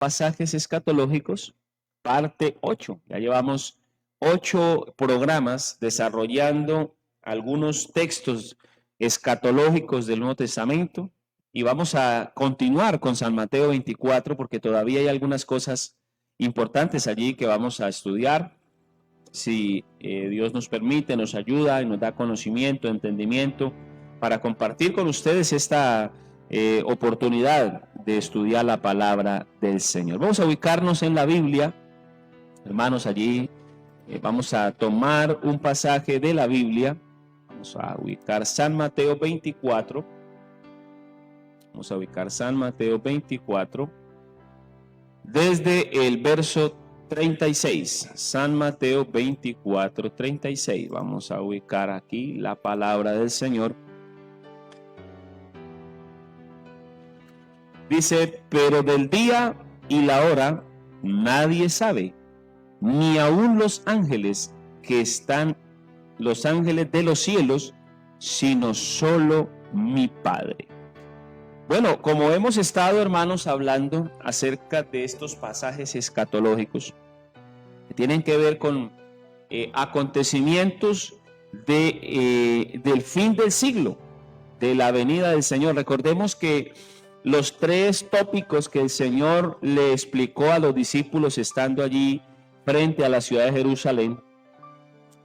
Pasajes escatológicos, parte 8. Ya llevamos 8 programas desarrollando algunos textos escatológicos del Nuevo Testamento y vamos a continuar con San Mateo 24 porque todavía hay algunas cosas importantes allí que vamos a estudiar. Si Dios nos permite, nos ayuda y nos da conocimiento, entendimiento para compartir con ustedes esta oportunidad de estudiar la palabra del Señor. Vamos a ubicarnos en la Biblia, hermanos, allí vamos a tomar un pasaje de la Biblia, vamos a ubicar San Mateo 24, vamos a ubicar San Mateo 24, desde el verso 36, San Mateo 24, 36, vamos a ubicar aquí la palabra del Señor. Dice, pero del día y la hora nadie sabe, ni aun los ángeles que están, los ángeles de los cielos, sino solo mi Padre. Bueno, como hemos estado, hermanos, hablando acerca de estos pasajes escatológicos que tienen que ver con acontecimientos del fin del siglo, de la venida del Señor. Recordemos que los 3 tópicos que el Señor le explicó a los discípulos estando allí frente a la ciudad de Jerusalén.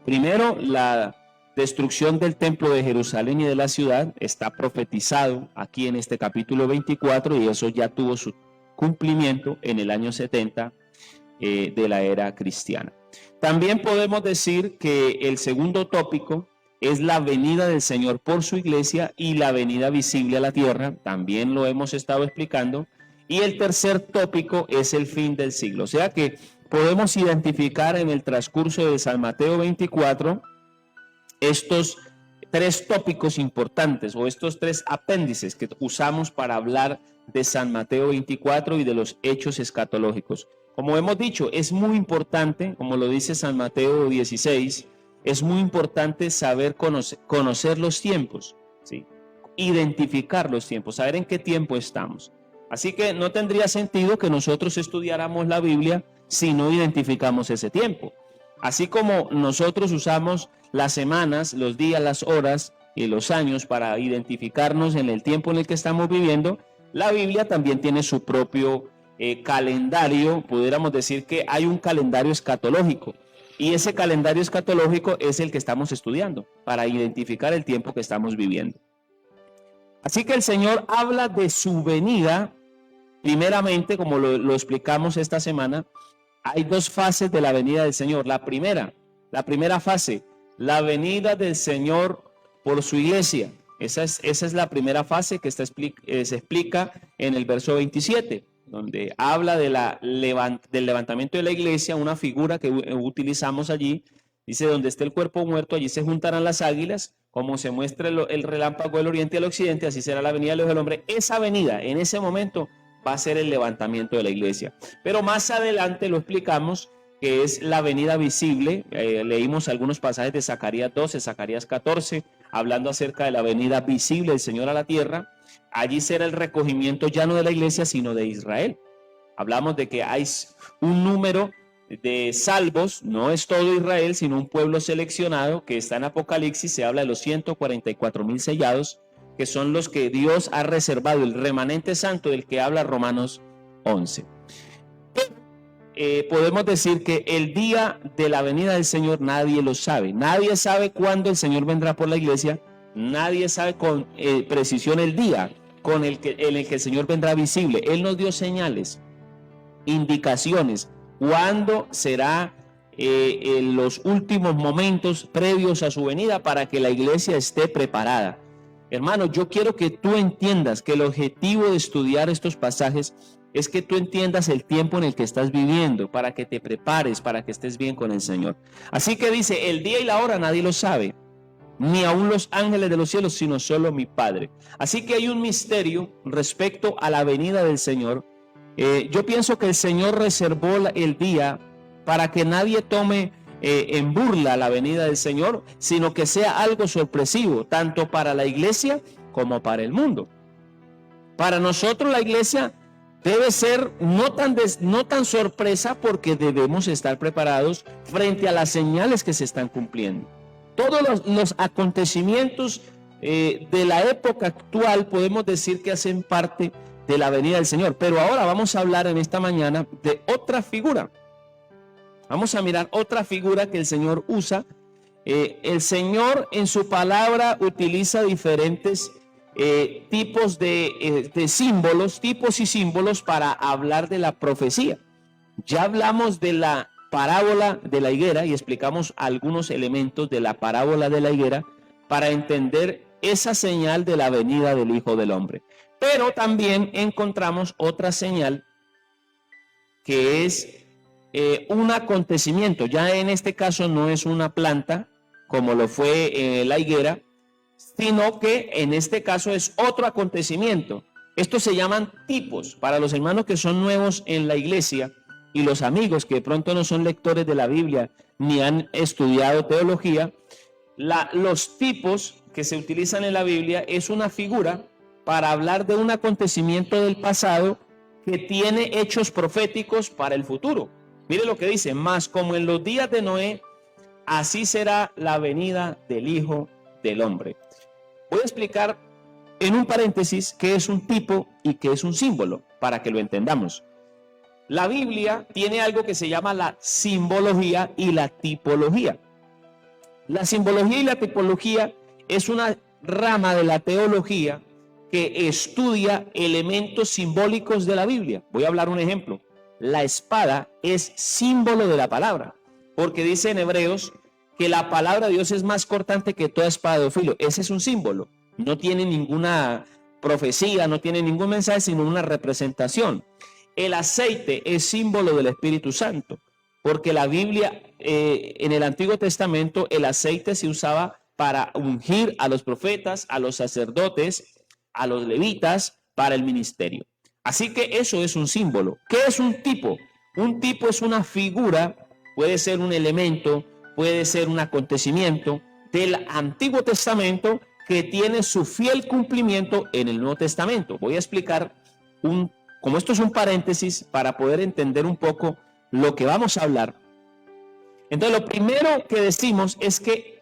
Primero, la destrucción del templo de Jerusalén y de la ciudad está profetizado aquí en este capítulo 24 y eso ya tuvo su cumplimiento en el año 70 de la era cristiana. También podemos decir que el segundo tópico es la venida del Señor por su iglesia y la venida visible a la tierra, también lo hemos estado explicando. Y el tercer tópico es el fin del siglo. O sea que podemos identificar en el transcurso de San Mateo 24 estos 3 tópicos importantes o estos 3 apéndices que usamos para hablar de San Mateo 24 y de los hechos escatológicos. Como hemos dicho, es muy importante, como lo dice San Mateo 16, es muy importante saber conocer los tiempos, ¿sí? Identificar los tiempos, saber en qué tiempo estamos. Así que no tendría sentido que nosotros estudiáramos la Biblia si no identificamos ese tiempo. Así como nosotros usamos las semanas, los días, las horas y los años para identificarnos en el tiempo en el que estamos viviendo, la Biblia también tiene su propio calendario. Pudiéramos decir que hay un calendario escatológico. Y ese calendario escatológico es el que estamos estudiando para identificar el tiempo que estamos viviendo. Así que el Señor habla de su venida, primeramente, como lo explicamos esta semana. Hay 2 fases de la venida del Señor. La primera fase, la venida del Señor por su iglesia. Esa es la primera fase que se explica en el verso 27. Donde habla de del levantamiento de la iglesia, una figura que utilizamos allí. Dice, donde esté el cuerpo muerto, allí se juntarán las águilas, como se muestra el relámpago del oriente y del occidente, así será la venida del Hijo del Hombre. Esa venida, en ese momento, va a ser el levantamiento de la iglesia. Pero más adelante lo explicamos, que es la venida visible. Leímos algunos pasajes de Zacarías 12, Zacarías 14, hablando acerca de la venida visible del Señor a la tierra. Allí será el recogimiento ya no de la iglesia, sino de Israel. Hablamos de que hay un número de salvos, no es todo Israel, sino un pueblo seleccionado que está en Apocalipsis. Se habla de los 144,000 sellados, que son los que Dios ha reservado, el remanente santo del que habla Romanos 11. Podemos decir que el día de la venida del Señor nadie lo sabe. Nadie sabe cuándo el Señor vendrá por la iglesia. Nadie sabe con precisión el día en el que el Señor vendrá visible. Él nos dio señales, indicaciones, cuándo será en los últimos momentos previos a su venida para que la iglesia esté preparada. Hermano, yo quiero que tú entiendas que el objetivo de estudiar estos pasajes es que tú entiendas el tiempo en el que estás viviendo, para que te prepares, para que estés bien con el Señor. Así que dice, el día y la hora nadie lo sabe, ni aun los ángeles de los cielos, sino solo mi Padre. Así que hay un misterio respecto a la venida del Señor. Yo pienso que el Señor reservó el día para que nadie tome en burla la venida del Señor, sino que sea algo sorpresivo, tanto para la iglesia como para el mundo. Para nosotros la iglesia debe ser no tan sorpresa, porque debemos estar preparados frente a las señales que se están cumpliendo. Todos los acontecimientos de la época actual podemos decir que hacen parte de la venida del Señor. Pero ahora vamos a hablar en esta mañana de otra figura. Vamos a mirar otra figura que el Señor usa. El Señor en su palabra utiliza diferentes tipos de símbolos, tipos y símbolos para hablar de la profecía. Ya hablamos de la parábola de la higuera y explicamos algunos elementos de la parábola de la higuera para entender esa señal de la venida del Hijo del Hombre. Pero también encontramos otra señal que es un acontecimiento. Ya en este caso no es una planta como lo fue la higuera, sino que en este caso es otro acontecimiento. Estos se llaman tipos. Para los hermanos que son nuevos en la iglesia y los amigos que de pronto no son lectores de la Biblia ni han estudiado teología, los tipos que se utilizan en la Biblia es una figura para hablar de un acontecimiento del pasado que tiene hechos proféticos para el futuro. Mire lo que dice: más como en los días de Noé, así será la venida del Hijo del Hombre. Voy a explicar en un paréntesis qué es un tipo y qué es un símbolo, para que lo entendamos. La Biblia tiene algo que se llama la simbología y la tipología. La simbología y la tipología es una rama de la teología que estudia elementos simbólicos de la Biblia. Voy a hablar un ejemplo. La espada es símbolo de la palabra, porque dice en Hebreos que la palabra de Dios es más cortante que toda espada de filo. Ese es un símbolo. No tiene ninguna profecía, no tiene ningún mensaje, sino una representación. El aceite es símbolo del Espíritu Santo, porque la Biblia, en el Antiguo Testamento, el aceite se usaba para ungir a los profetas, a los sacerdotes, a los levitas, para el ministerio. Así que eso es un símbolo. ¿Qué es un tipo? Un tipo es una figura, puede ser un elemento, puede ser un acontecimiento del Antiguo Testamento que tiene su fiel cumplimiento en el Nuevo Testamento. Voy a explicar como esto es un paréntesis para poder entender un poco lo que vamos a hablar. Entonces, lo primero que decimos es que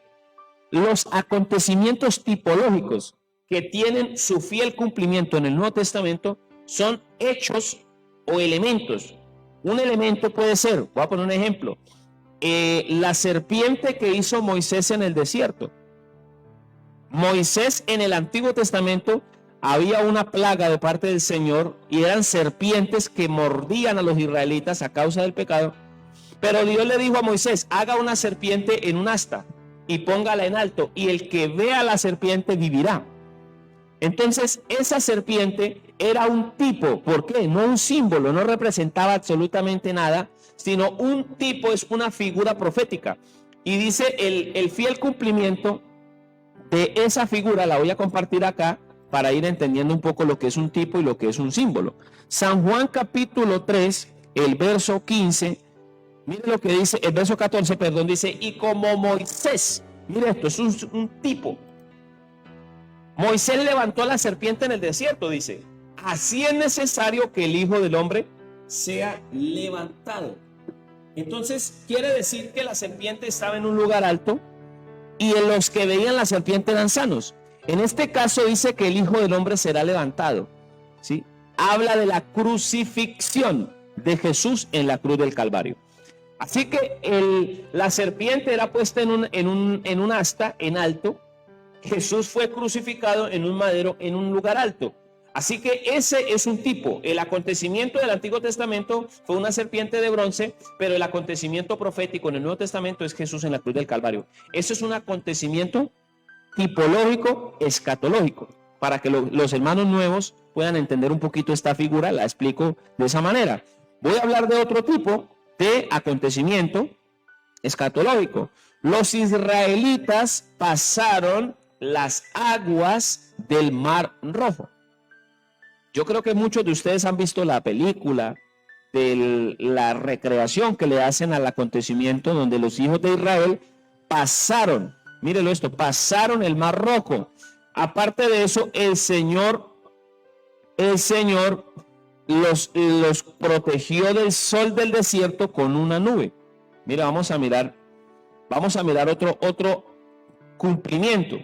los acontecimientos tipológicos que tienen su fiel cumplimiento en el Nuevo Testamento son hechos o elementos. Un elemento puede ser, voy a poner un ejemplo, la serpiente que hizo Moisés en el desierto. Moisés en el Antiguo Testamento había una plaga de parte del Señor y eran serpientes que mordían a los israelitas a causa del pecado. Pero Dios le dijo a Moisés: haga una serpiente en un asta y póngala en alto, y el que vea la serpiente vivirá. Entonces esa serpiente era un tipo. ¿Por qué? No un símbolo, no representaba absolutamente nada, sino un tipo, es una figura profética. Y dice el fiel cumplimiento de esa figura, la voy a compartir acá para ir entendiendo un poco lo que es un tipo y lo que es un símbolo. San Juan capítulo 3, el verso 15, mire lo que dice, el verso 14, perdón, dice: y como Moisés, mire esto, es un tipo. Moisés levantó la serpiente en el desierto, dice, así es necesario que el Hijo del Hombre sea levantado. Entonces quiere decir que la serpiente estaba en un lugar alto y en los que veían la serpiente eran sanos. En este caso dice que el Hijo del Hombre será levantado, ¿sí? Habla de la crucifixión de Jesús en la cruz del Calvario. Así que la serpiente era puesta en un asta en alto. Jesús fue crucificado en un madero en un lugar alto. Así que ese es un tipo. El acontecimiento del Antiguo Testamento fue una serpiente de bronce, pero el acontecimiento profético en el Nuevo Testamento es Jesús en la cruz del Calvario. Eso es un acontecimiento tipológico, escatológico. Para que los hermanos nuevos puedan entender un poquito esta figura, la explico de esa manera. Voy a hablar de otro tipo de acontecimiento escatológico. Los israelitas pasaron las aguas del Mar Rojo. Yo creo que muchos de ustedes han visto la película de la recreación que le hacen al acontecimiento donde los hijos de Israel pasaron, mírelo esto, pasaron el Mar Rojo. Aparte de eso, el Señor los protegió del sol del desierto con una nube. Mira, vamos a mirar otro cumplimiento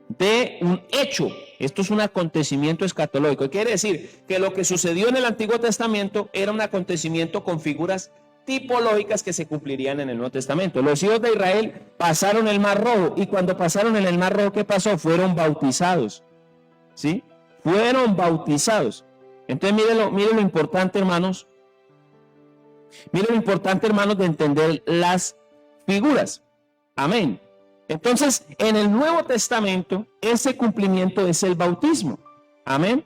de un hecho. Esto es un acontecimiento escatológico. Quiere decir que lo que sucedió en el Antiguo Testamento era un acontecimiento con figuras tipológicas que se cumplirían en el Nuevo Testamento. Los hijos de Israel pasaron el Mar Rojo, y cuando pasaron en el Mar Rojo, ¿qué pasó? Fueron bautizados. ¿Sí? Fueron bautizados. Entonces, miren lo importante, hermanos. Miren lo importante, hermanos, de entender las figuras. Amén. Entonces, en el Nuevo Testamento, ese cumplimiento es el bautismo. Amén.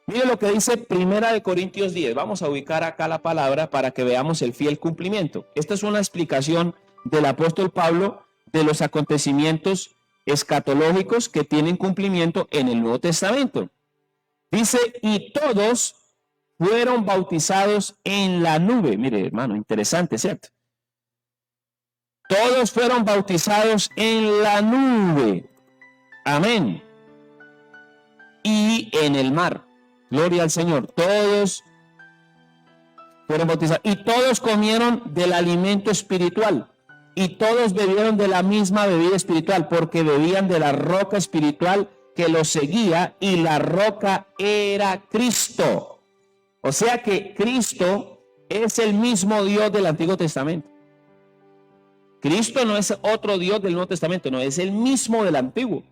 Mire lo que dice Primera de Corintios 10. Vamos a ubicar acá la palabra para que veamos el fiel cumplimiento. Esta es una explicación del apóstol Pablo de los acontecimientos escatológicos que tienen cumplimiento en el Nuevo Testamento. Dice, y todos fueron bautizados en la nube. Mire, hermano, interesante, ¿cierto? Todos fueron bautizados en la nube. Amén. Y en el mar. Gloria al Señor. Todos fueron bautizados. Y todos comieron del alimento espiritual. Y todos bebieron de la misma bebida espiritual, porque bebían de la roca espiritual que los seguía, y la roca era Cristo. O sea que Cristo es el mismo Dios del Antiguo Testamento. Cristo no es otro Dios del Nuevo Testamento, no, es el mismo del Antiguo.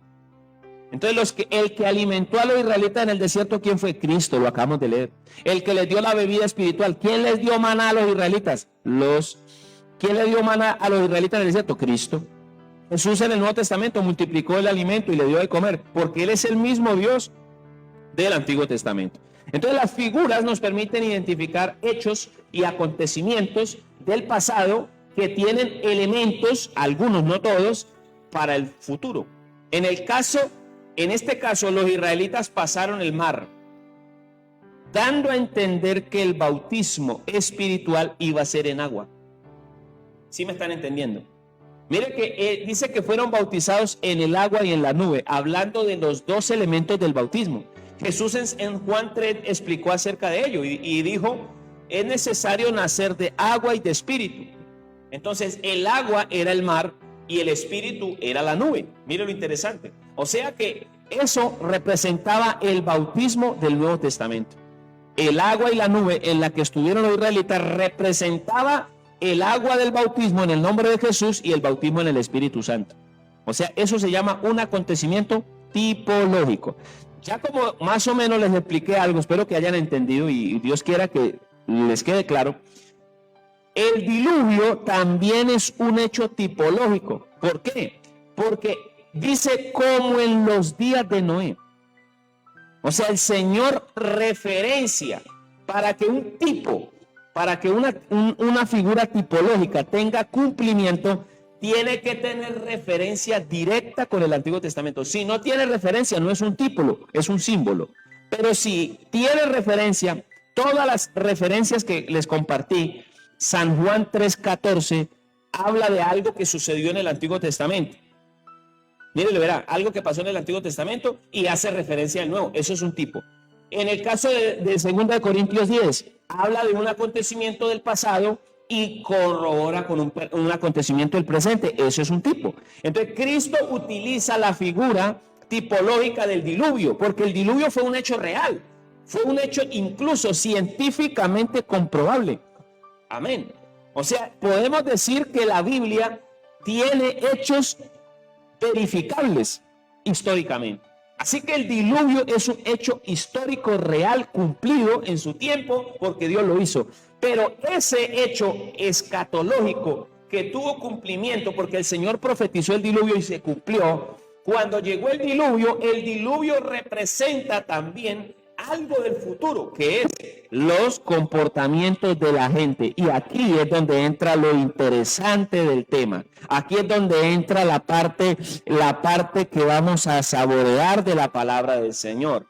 Entonces, el que alimentó a los israelitas en el desierto, ¿quién fue? Cristo, lo acabamos de leer. El que les dio la bebida espiritual, ¿quién les dio maná a los israelitas? ¿Quién le dio maná a los israelitas en el desierto? Cristo. Jesús en el Nuevo Testamento multiplicó el alimento y le dio de comer, porque Él es el mismo Dios del Antiguo Testamento. Entonces, las figuras nos permiten identificar hechos y acontecimientos del pasado que tienen elementos, algunos, no todos, para el futuro. En este caso, los israelitas pasaron el mar, dando a entender que el bautismo espiritual iba a ser en agua. ¿Sí me están entendiendo? Mire que dice que fueron bautizados en el agua y en la nube, hablando de los dos elementos del bautismo. Jesús en Juan 3 explicó acerca de ello y dijo, es necesario nacer de agua y de espíritu. Entonces, el agua era el mar y el espíritu era la nube. Mire lo interesante. O sea que eso representaba el bautismo del Nuevo Testamento. El agua y la nube en la que estuvieron los israelitas representaba el agua del bautismo en el nombre de Jesús y el bautismo en el Espíritu Santo. O sea, eso se llama un acontecimiento tipológico. Ya como más o menos les expliqué algo, espero que hayan entendido y Dios quiera que les quede claro. El diluvio también es un hecho tipológico. ¿Por qué? Porque dice como en los días de Noé. O sea, el Señor referencia para que una figura tipológica tenga cumplimiento, tiene que tener referencia directa con el Antiguo Testamento. Si no tiene referencia, no es un título, es un símbolo. Pero si tiene referencia, todas las referencias que les compartí, San Juan 3:14 habla de algo que sucedió en el Antiguo Testamento. Mire, verá, algo que pasó en el Antiguo Testamento y hace referencia al Nuevo. Eso es un tipo. En el caso de 2 Corintios 10, habla de un acontecimiento del pasado y corrobora con un acontecimiento del presente. Eso es un tipo. Entonces, Cristo utiliza la figura tipológica del diluvio, porque el diluvio fue un hecho real. Fue un hecho incluso científicamente comprobable. Amén. O sea, podemos decir que la Biblia tiene hechos verificables históricamente. Así que el diluvio es un hecho histórico real cumplido en su tiempo porque Dios lo hizo. Pero ese hecho escatológico que tuvo cumplimiento porque el Señor profetizó el diluvio y se cumplió, cuando llegó el diluvio representa también algo del futuro, que es los comportamientos de la gente. Y aquí es donde entra lo interesante del tema. Aquí es donde entra la parte que vamos a saborear de la palabra del Señor.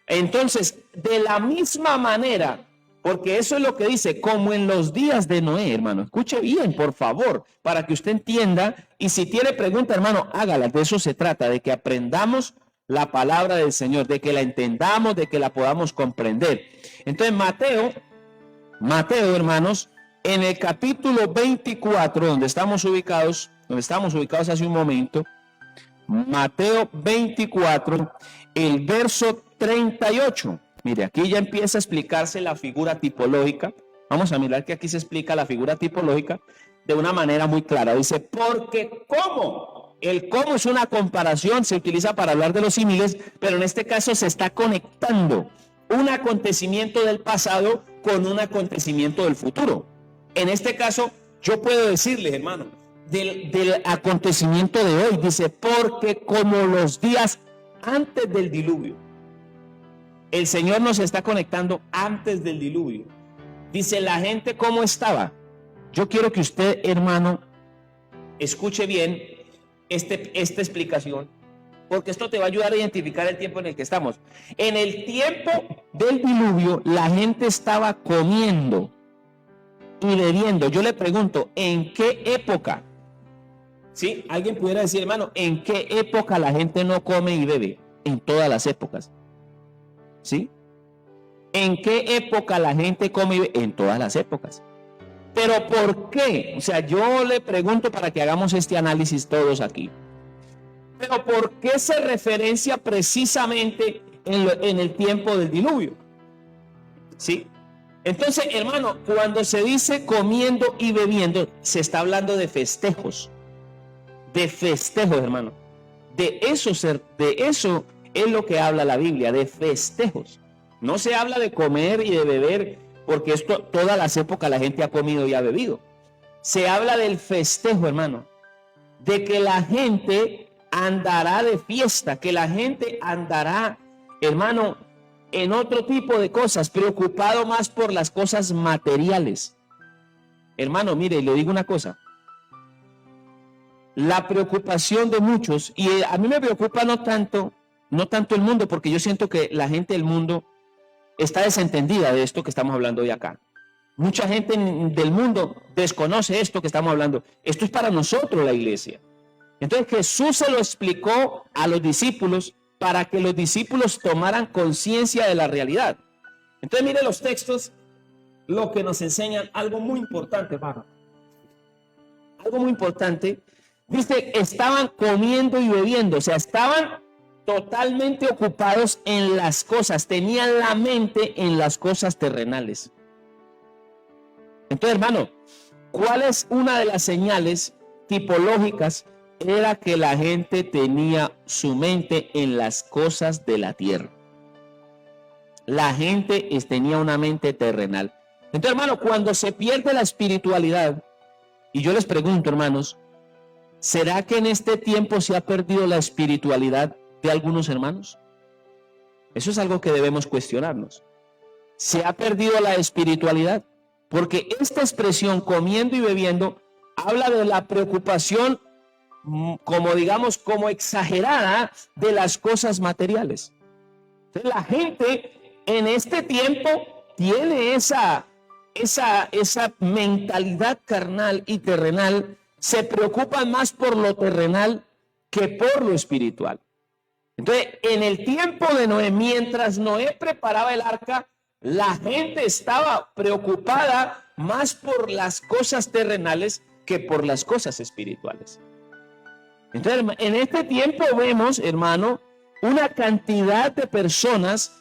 Entonces, de la misma manera, porque eso es lo que dice, como en los días de Noé, hermano. Escuche bien, por favor, para que usted entienda. Y si tiene pregunta, hermano, hágala. De eso se trata, de que aprendamos la palabra del Señor, de que la entendamos, de que la podamos comprender. Entonces Mateo, hermanos, en el capítulo 24, donde estamos ubicados hace un momento, Mateo 24, el verso 38. Mire, aquí ya empieza a explicarse la figura tipológica. Vamos a mirar que aquí se explica la figura tipológica de una manera muy clara. Dice, porque ¿cómo? El cómo es una comparación, se utiliza para hablar de los símiles, pero en este caso se está conectando un acontecimiento del pasado con un acontecimiento del futuro. En este caso, yo puedo decirles, hermano, del acontecimiento de hoy, dice, porque como los días antes del diluvio, el Señor nos está conectando antes del diluvio. Dice, la gente cómo estaba. Yo quiero que usted, hermano, escuche bien esta explicación, porque esto te va a ayudar a identificar el tiempo en el que estamos. En el tiempo del diluvio, la gente estaba comiendo y bebiendo. Yo le pregunto, ¿en qué época? ¿Sí? Alguien pudiera decir, hermano, ¿en qué época la gente no come y bebe? En todas las épocas. ¿Sí? ¿En qué época la gente come y bebe? En todas las épocas. ¿Pero por qué? O sea, yo le pregunto para que hagamos este análisis todos aquí. ¿Pero por qué se referencia precisamente en el tiempo del diluvio? ¿Sí? Entonces, hermano, cuando se dice comiendo y bebiendo, se está hablando de festejos. De festejos, hermano. De eso es lo que habla la Biblia, de festejos. No se habla de comer y de beber, porque todas las épocas la gente ha comido y ha bebido. Se habla del festejo, hermano. De que la gente andará de fiesta, que la gente andará, hermano, en otro tipo de cosas, preocupado más por las cosas materiales. Hermano, mire, le digo una cosa. La preocupación de muchos, y a mí me preocupa no tanto el mundo, porque yo siento que la gente del mundo está desentendida de esto que estamos hablando hoy acá. Mucha gente del mundo desconoce esto que estamos hablando. Esto es para nosotros, la iglesia. Entonces Jesús se lo explicó a los discípulos para que los discípulos tomaran conciencia de la realidad. Entonces mire los textos, lo que nos enseñan, algo muy importante, hermano. Algo muy importante. Dice, estaban comiendo y bebiendo, o sea, estaban totalmente ocupados en las cosas, tenían la mente en las cosas terrenales. Entonces, hermano, ¿cuál es una de las señales tipológicas? Era que la gente tenía su mente en las cosas de la tierra. La gente tenía una mente terrenal. Entonces, hermano, cuando se pierde la espiritualidad, y yo les pregunto, hermanos, ¿será que en este tiempo se ha perdido la espiritualidad de algunos hermanos? Eso es algo que debemos cuestionarnos. ¿Se ha perdido la espiritualidad? Porque esta expresión comiendo y bebiendo habla de la preocupación, como digamos, como exagerada de las cosas materiales. Entonces, la gente en este tiempo tiene esa mentalidad carnal y terrenal. Se preocupan más por lo terrenal que por lo espiritual. Entonces, en el tiempo de Noé, mientras Noé preparaba el arca, la gente estaba preocupada más por las cosas terrenales que por las cosas espirituales. Entonces, en este tiempo vemos, hermano, una cantidad de personas,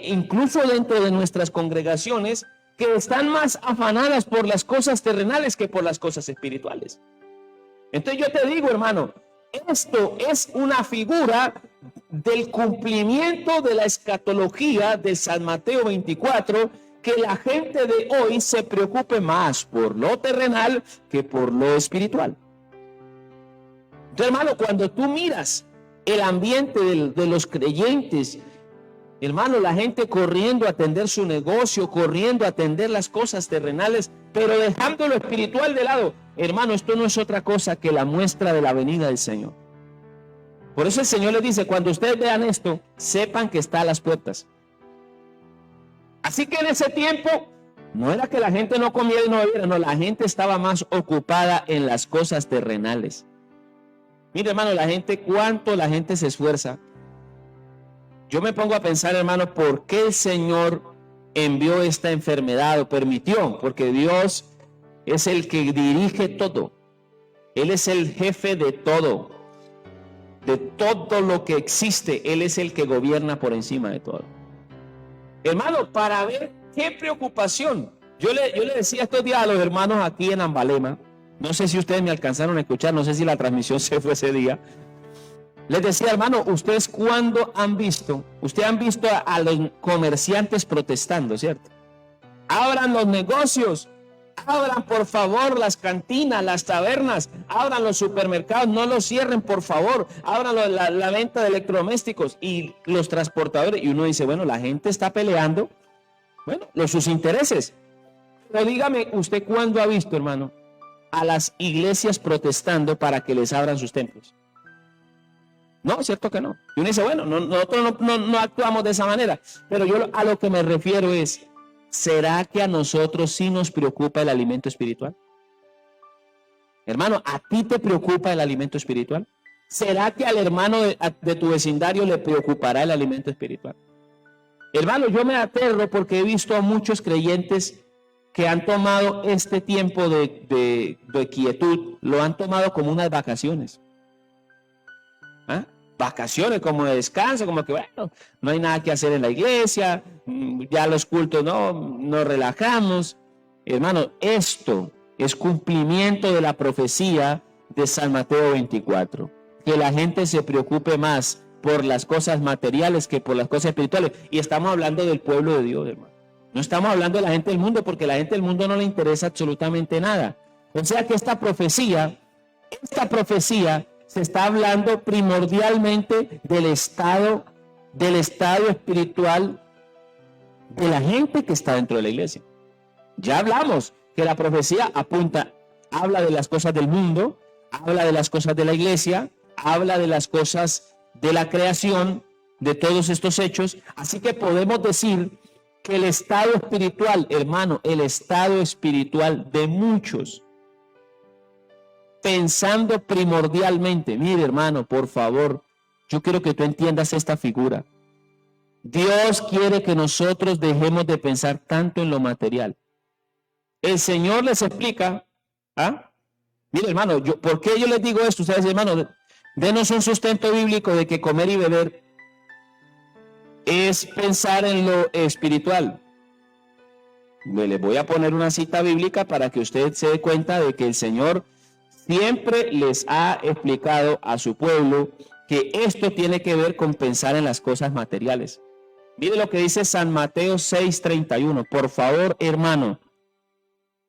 incluso dentro de nuestras congregaciones, que están más afanadas por las cosas terrenales que por las cosas espirituales. Entonces yo te digo, hermano, esto es una figura del cumplimiento de la escatología de San Mateo 24, que la gente de hoy se preocupe más por lo terrenal que por lo espiritual. Entonces, hermano, cuando tú miras el ambiente de los creyentes, hermano, la gente corriendo a atender su negocio, corriendo a atender las cosas terrenales, pero dejando lo espiritual de lado. Hermano, esto no es otra cosa que la muestra de la venida del Señor. Por eso el Señor les dice, cuando ustedes vean esto, sepan que está a las puertas. Así que en ese tiempo, no era que la gente no comiera y no bebiera, no, la gente estaba más ocupada en las cosas terrenales. Mire, hermano, cuánto la gente se esfuerza. Yo me pongo a pensar, hermano, ¿por qué el Señor envió esta enfermedad o permitió, porque Dios es el que dirige todo. Él es el jefe de todo lo que existe. Él es el que gobierna por encima de todo. Hermano, para ver qué preocupación. Yo le decía estos días a los hermanos aquí en Ambalema, no sé si ustedes me alcanzaron a escuchar, no sé si la transmisión se fue ese día. Les decía, hermano, ustedes cuándo han visto, ustedes han visto a los comerciantes protestando, ¿cierto? Abran los negocios, abran por favor las cantinas, las tabernas, abran los supermercados, no los cierren por favor, abran la venta de electrodomésticos y los transportadores. Y uno dice, bueno, la gente está peleando, bueno, sus intereses. Pero dígame, ¿usted cuándo ha visto, hermano, a las iglesias protestando para que les abran sus templos? No, cierto que no. Y uno dice, bueno, nosotros no actuamos de esa manera. Pero yo a lo que me refiero es, ¿será que a nosotros sí nos preocupa el alimento espiritual? Hermano, ¿a ti te preocupa el alimento espiritual? ¿Será que al hermano de tu vecindario le preocupará el alimento espiritual? Hermano, yo me aterro porque he visto a muchos creyentes que han tomado este tiempo de quietud, lo han tomado como unas vacaciones. ¿Ah? Vacaciones como de descanso, como que bueno, no hay nada que hacer en la iglesia, ya los cultos nos relajamos. Hermano, esto es cumplimiento de la profecía de San Mateo 24, que la gente se preocupe más por las cosas materiales que por las cosas espirituales. Y estamos hablando del pueblo de Dios, hermano. No estamos hablando de la gente del mundo, porque a la gente del mundo no le interesa absolutamente nada. O sea que esta profecía se está hablando primordialmente del estado espiritual de la gente que está dentro de la iglesia. Ya hablamos que la profecía habla de las cosas del mundo, habla de las cosas de la iglesia, habla de las cosas de la creación, de todos estos hechos. Así que podemos decir que el estado espiritual, hermano, el estado espiritual de muchos, pensando primordialmente, mire hermano, por favor, yo quiero que tú entiendas esta figura. Dios quiere que nosotros dejemos de pensar tanto en lo material. El Señor les explica, mire hermano, ¿por qué yo les digo esto? Ustedes, hermano, denos un sustento bíblico de que comer y beber es pensar en lo espiritual. Les voy a poner una cita bíblica para que usted se dé cuenta de que el Señor siempre les ha explicado a su pueblo que esto tiene que ver con pensar en las cosas materiales. Mire lo que dice San Mateo 6:31. Por favor, hermano,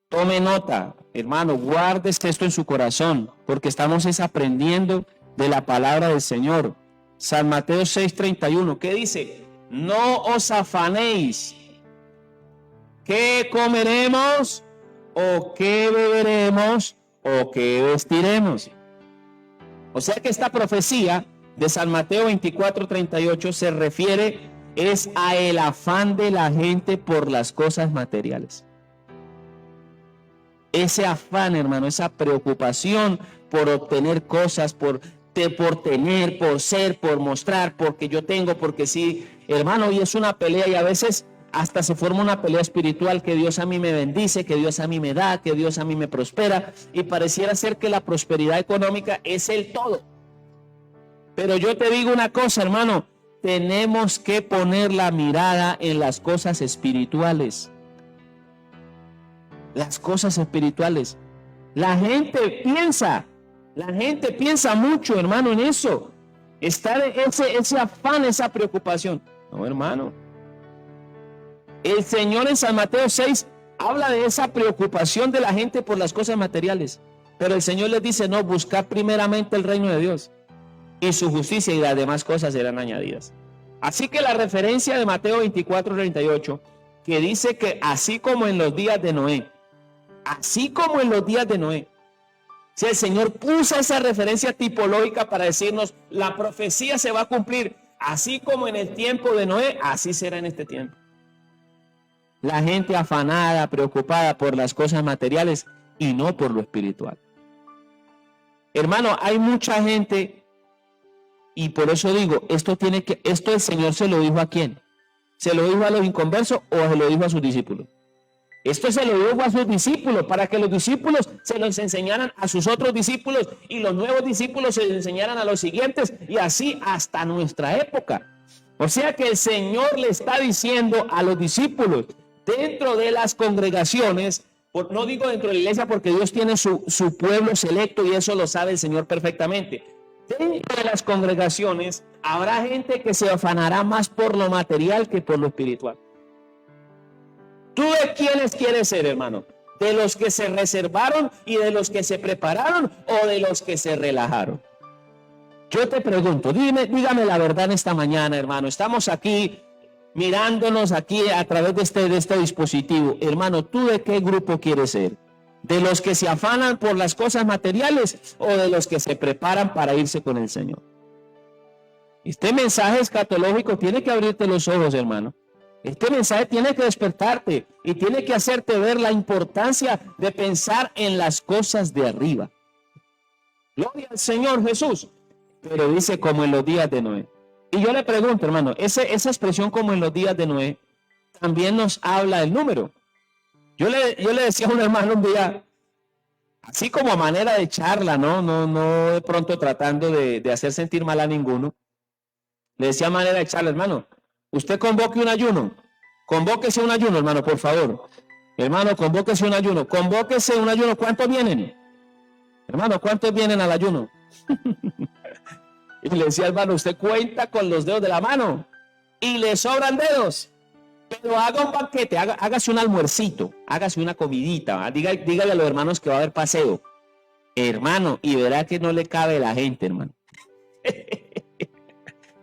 tome nota, hermano, guarde esto en su corazón, porque estamos aprendiendo de la palabra del Señor. San Mateo 6:31, ¿qué dice? No os afanéis, ¿qué comeremos o qué beberemos o qué vestiremos? O sea que esta profecía de San Mateo 24:38 se refiere a el afán de la gente por las cosas materiales. Ese afán, hermano, esa preocupación por obtener cosas, por tener, por ser, por mostrar, porque yo tengo, porque sí, hermano, y es una pelea y a veces hasta se forma una pelea espiritual, que Dios a mí me bendice, que Dios a mí me da, que Dios a mí me prospera, y pareciera ser que la prosperidad económica es el todo. Pero yo te digo una cosa, hermano, tenemos que poner la mirada en las cosas espirituales. Las cosas espirituales. La gente piensa mucho, hermano, en eso. Está ese afán, esa preocupación. No, hermano. El Señor en San Mateo 6 habla de esa preocupación de la gente por las cosas materiales. Pero el Señor les dice, no, buscad primeramente el reino de Dios y su justicia, y las demás cosas serán añadidas. Así que la referencia de Mateo 24:38, que dice que así como en los días de Noé, si el Señor puso esa referencia tipológica para decirnos, la profecía se va a cumplir, así como en el tiempo de Noé, así será en este tiempo. La gente afanada, preocupada por las cosas materiales y no por lo espiritual. Hermano, hay mucha gente, y por eso digo, esto el Señor se lo dijo ¿a quién? ¿Se lo dijo a los inconversos o se lo dijo a sus discípulos? Esto se lo dijo a sus discípulos para que los discípulos se los enseñaran a sus otros discípulos y los nuevos discípulos se los enseñaran a los siguientes y así hasta nuestra época. O sea que el Señor le está diciendo a los discípulos dentro de las congregaciones, no digo dentro de la iglesia porque Dios tiene su pueblo selecto y eso lo sabe el Señor perfectamente. Dentro de las congregaciones habrá gente que se afanará más por lo material que por lo espiritual. ¿Tú de quiénes quieres ser, hermano? ¿De los que se reservaron y de los que se prepararon o de los que se relajaron? Yo te pregunto, dígame la verdad en esta mañana, hermano. Estamos aquí mirándonos aquí a través de este dispositivo. Hermano, ¿tú de qué grupo quieres ser? ¿De los que se afanan por las cosas materiales o de los que se preparan para irse con el Señor? Este mensaje escatológico tiene que abrirte los ojos, hermano. Este mensaje tiene que despertarte y tiene que hacerte ver la importancia de pensar en las cosas de arriba. Gloria al Señor Jesús. Pero dice como en los días de Noé. Y yo le pregunto, hermano, esa expresión como en los días de Noé también nos habla del número. Yo le decía a un hermano un día, así como a manera de charla, no de pronto tratando de hacer sentir mal a ninguno. Le decía a manera de charla, hermano, usted convoque un ayuno. Convóquese un ayuno, hermano, por favor. Hermano, convóquese un ayuno. Convóquese un ayuno. ¿Cuántos vienen? Hermano, ¿cuántos vienen al ayuno? Y le decía, hermano, usted cuenta con los dedos de la mano y le sobran dedos. Pero haga un banquete, hágase un almuercito, hágase una comidita. Dígale a los hermanos que va a haber paseo. Hermano, y verá que no le cabe la gente, hermano.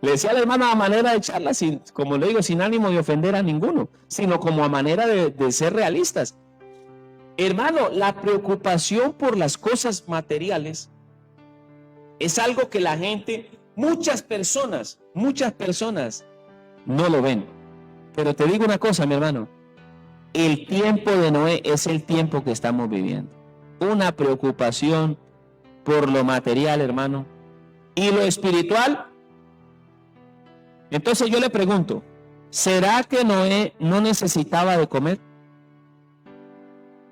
Le decía al hermano a manera de charla, como le digo, sin ánimo de ofender a ninguno, sino como a manera de ser realistas. Hermano, la preocupación por las cosas materiales es algo que la gente, muchas personas no lo ven. Pero te digo una cosa, mi hermano, el tiempo de Noé es el tiempo que estamos viviendo. Una preocupación por lo material, hermano, y lo espiritual. Entonces yo le pregunto, ¿será que Noé no necesitaba de comer?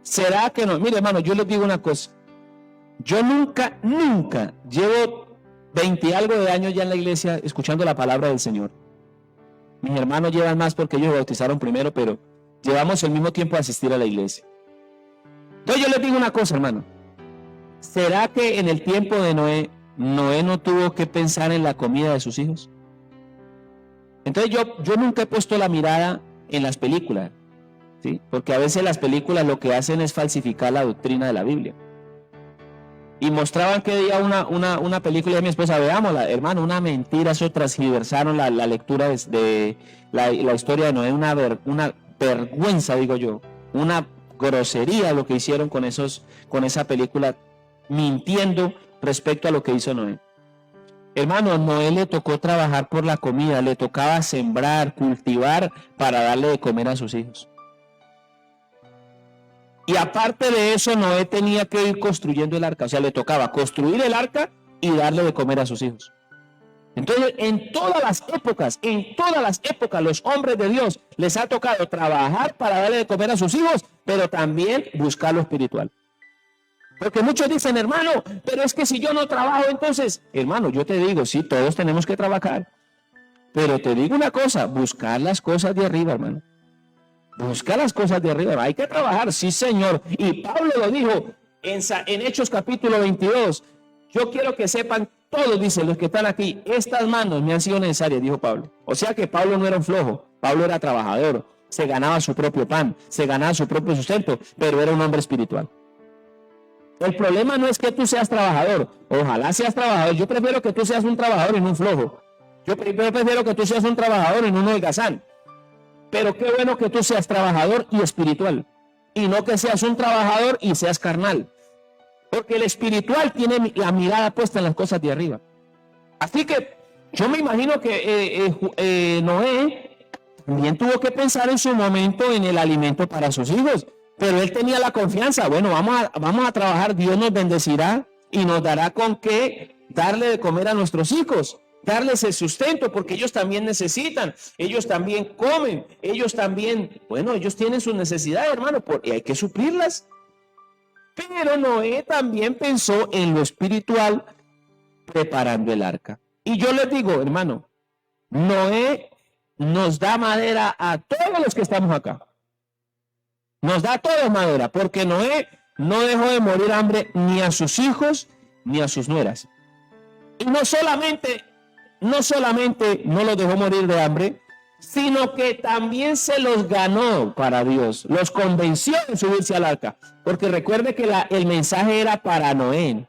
¿Será que no? Mire, hermano, yo les digo una cosa. Yo nunca, llevo 20 y algo de años ya en la iglesia escuchando la palabra del Señor. Mis hermanos llevan más porque ellos bautizaron primero, pero llevamos el mismo tiempo a asistir a la iglesia. Entonces yo les digo una cosa, hermano. ¿Será que en el tiempo de Noé no tuvo que pensar en la comida de sus hijos? Entonces yo nunca he puesto la mirada en las películas, ¿sí? Porque a veces las películas lo que hacen es falsificar la doctrina de la Biblia. Y mostraban que día una película de mi esposa, veámosla, hermano, una mentira, eso transgiversaron la lectura de la historia de Noé, una vergüenza, digo yo, una grosería lo que hicieron con esa película, mintiendo respecto a lo que hizo Noé. Hermano, a Noé le tocó trabajar por la comida, le tocaba sembrar, cultivar para darle de comer a sus hijos. Y aparte de eso, Noé tenía que ir construyendo el arca. O sea, le tocaba construir el arca y darle de comer a sus hijos. Entonces, en todas las épocas, los hombres de Dios les ha tocado trabajar para darle de comer a sus hijos, pero también buscar lo espiritual. Porque muchos dicen, hermano, pero es que si yo no trabajo, entonces, hermano, yo te digo, sí, todos tenemos que trabajar. Pero te digo una cosa, buscar las cosas de arriba, hermano. Busca las cosas de arriba, hay que trabajar, sí señor. Y Pablo lo dijo en Hechos capítulo 22. Yo quiero que sepan todos, dicen los que están aquí, estas manos me han sido necesarias, dijo Pablo. O sea que Pablo no era un flojo, Pablo era trabajador, se ganaba su propio pan, se ganaba su propio sustento, pero era un hombre espiritual. El problema no es que tú seas trabajador, ojalá seas trabajador, yo prefiero que tú seas un trabajador y no un flojo. Yo prefiero que tú seas un trabajador y no un holgazán. Pero qué bueno que tú seas trabajador y espiritual, y no que seas un trabajador y seas carnal, porque el espiritual tiene la mirada puesta en las cosas de arriba. Así que yo me imagino que Noé también tuvo que pensar en su momento en el alimento para sus hijos, pero él tenía la confianza, bueno, vamos a trabajar, Dios nos bendecirá y nos dará con qué darle de comer a nuestros hijos. darles el sustento, porque ellos también necesitan, ellos también comen, ellos también, bueno, ellos tienen sus necesidades, hermano, y hay que suplirlas. Pero Noé también pensó en lo espiritual, preparando el arca. Y yo les digo, hermano, Noé nos da madera a todos los que estamos acá. Nos da a todos madera, porque Noé no dejó de morir hambre ni a sus hijos ni a sus nueras. Y no solamente no los dejó morir de hambre, sino que también se los ganó para Dios, los convenció de subirse al arca, porque recuerde que el mensaje era para Noé.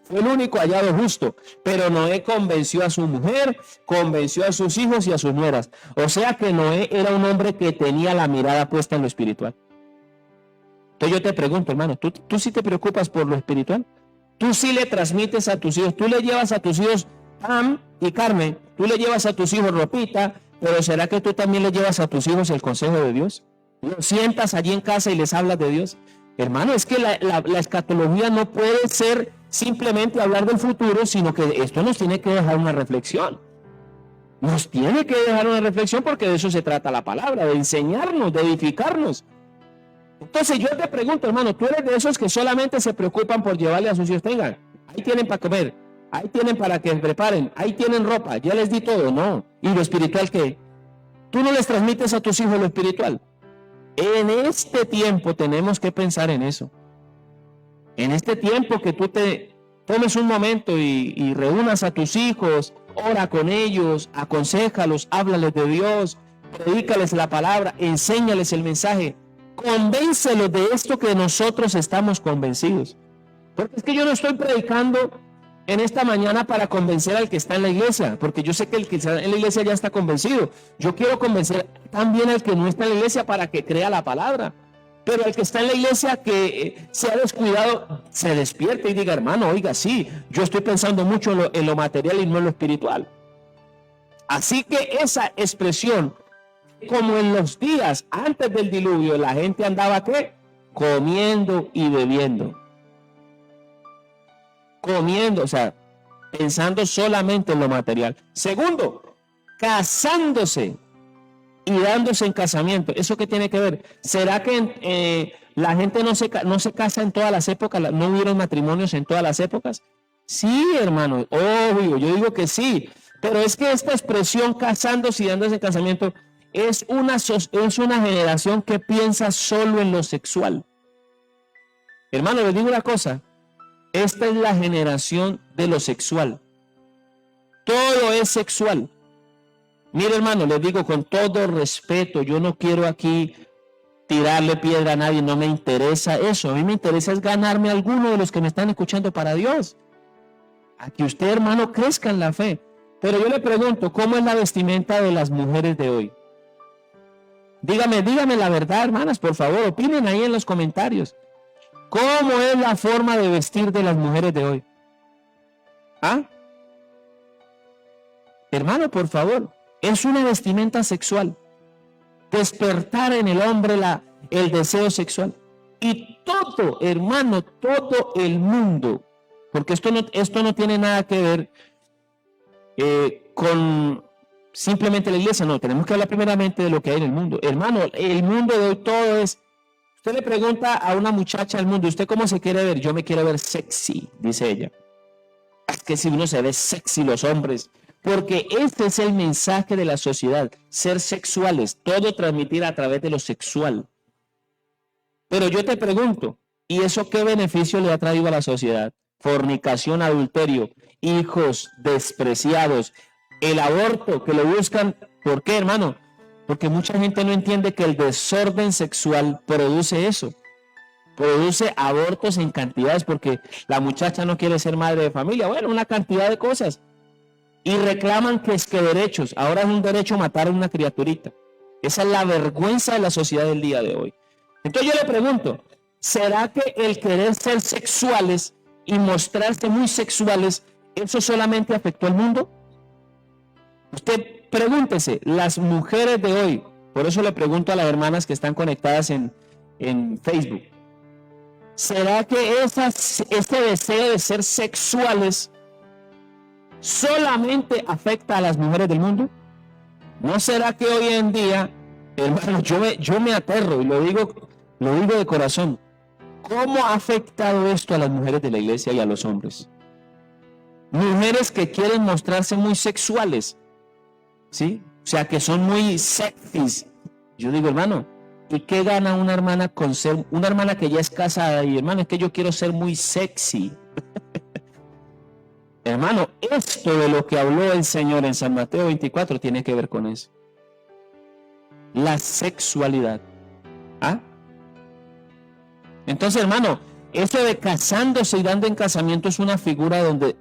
Fue el único hallado justo, pero Noé convenció a su mujer, convenció a sus hijos y a sus nueras. O sea que Noé era un hombre que tenía la mirada puesta en lo espiritual. Entonces yo te pregunto, hermano, ¿tú sí te preocupas por lo espiritual? ¿Tú sí le transmites a tus hijos? ¿Tú le llevas a tus hijos pan y carne? ¿Tú le llevas a tus hijos ropita? Pero ¿será que tú también le llevas a tus hijos el consejo de Dios? ¿Los sientas allí en casa y les hablas de Dios? Hermano, es que la escatología no puede ser simplemente hablar del futuro, sino que esto nos tiene que dejar una reflexión. Nos tiene que dejar una reflexión, porque de eso se trata la palabra, de enseñarnos, de edificarnos. Entonces yo te pregunto, hermano, ¿tú eres de esos que solamente se preocupan por llevarle a sus hijos? Tengan, ahí tienen para comer, ahí tienen para que preparen, ahí tienen ropa, ya les di todo, no. ¿Y lo espiritual qué? ¿Tú no les transmites a tus hijos lo espiritual? En este tiempo tenemos que pensar en eso. En este tiempo que tú te tomes un momento y reúnas a tus hijos, ora con ellos, aconséjalos, háblales de Dios, predícales la palabra, enséñales el mensaje, convéncelos de esto que nosotros estamos convencidos. Porque es que yo no estoy predicando en esta mañana para convencer al que está en la iglesia, porque yo sé que el que está en la iglesia ya está convencido. Yo quiero convencer también al que no está en la iglesia para que crea la palabra. Pero al que está en la iglesia que se ha descuidado, se despierte y diga, hermano, oiga, sí, yo estoy pensando mucho en lo material y no en lo espiritual. Así que esa expresión, como en los días antes del diluvio, la gente andaba, ¿qué? Comiendo y bebiendo. Comiendo, o sea, pensando solamente en lo material. Segundo, casándose y dándose en casamiento. ¿Eso qué tiene que ver? ¿Será que la gente no se casa en todas las épocas? ¿No hubieron matrimonios en todas las épocas? Sí, hermano, obvio, yo digo que sí. Pero es que esta expresión casándose y dándose en casamiento es una generación que piensa solo en lo sexual. Hermano, les digo una cosa. Esta es la generación de lo sexual. Todo es sexual. Mire, hermano, les digo con todo respeto, yo no quiero aquí tirarle piedra a nadie, no me interesa eso. A mí me interesa es ganarme a alguno de los que me están escuchando para Dios. A que usted, hermano, crezca en la fe. Pero yo le pregunto, ¿cómo es la vestimenta de las mujeres de hoy? Dígame la verdad, hermanas, por favor, opinen ahí en los comentarios. ¿Cómo es la forma de vestir de las mujeres de hoy? ¿Ah? Hermano, por favor, es una vestimenta sexual. Despertar en el hombre el deseo sexual. Y todo, hermano, todo el mundo, porque esto no tiene nada que ver con simplemente la iglesia, no, tenemos que hablar primeramente de lo que hay en el mundo. Hermano, el mundo de hoy todo es. Usted le pregunta a una muchacha del mundo, ¿usted cómo se quiere ver? Yo me quiero ver sexy, dice ella. Es que si uno se ve sexy los hombres, porque este es el mensaje de la sociedad, ser sexuales, todo transmitir a través de lo sexual. Pero yo te pregunto, ¿y eso qué beneficio le ha traído a la sociedad? Fornicación, adulterio, hijos despreciados, el aborto que lo buscan. ¿Por qué, hermano? Porque mucha gente no entiende que el desorden sexual produce eso. Produce abortos en cantidades porque la muchacha no quiere ser madre de familia. Bueno, una cantidad de cosas. Y reclaman que es que derechos. Ahora es un derecho matar a una criaturita. Esa es la vergüenza de la sociedad del día de hoy. Entonces yo le pregunto, ¿será que el querer ser sexuales y mostrarse muy sexuales, eso solamente afectó al mundo? Usted pregúntese, las mujeres de hoy, por eso le pregunto a las hermanas que están conectadas en Facebook, ¿será que ese deseo de ser sexuales solamente afecta a las mujeres del mundo? ¿No será que hoy en día, hermano, yo me aterro y lo digo de corazón? ¿Cómo ha afectado esto a las mujeres de la iglesia y a los hombres? Mujeres que quieren mostrarse muy sexuales, ¿sí? O sea, que son muy sexys. Yo digo, hermano, ¿y qué gana una hermana con ser, una hermana que ya es casada y, hermano, es que yo quiero ser muy sexy? Hermano, esto de lo que habló el Señor en San Mateo 24 tiene que ver con eso. La sexualidad. ¿Ah? Entonces, hermano, eso de casándose y dando en casamiento es una figura donde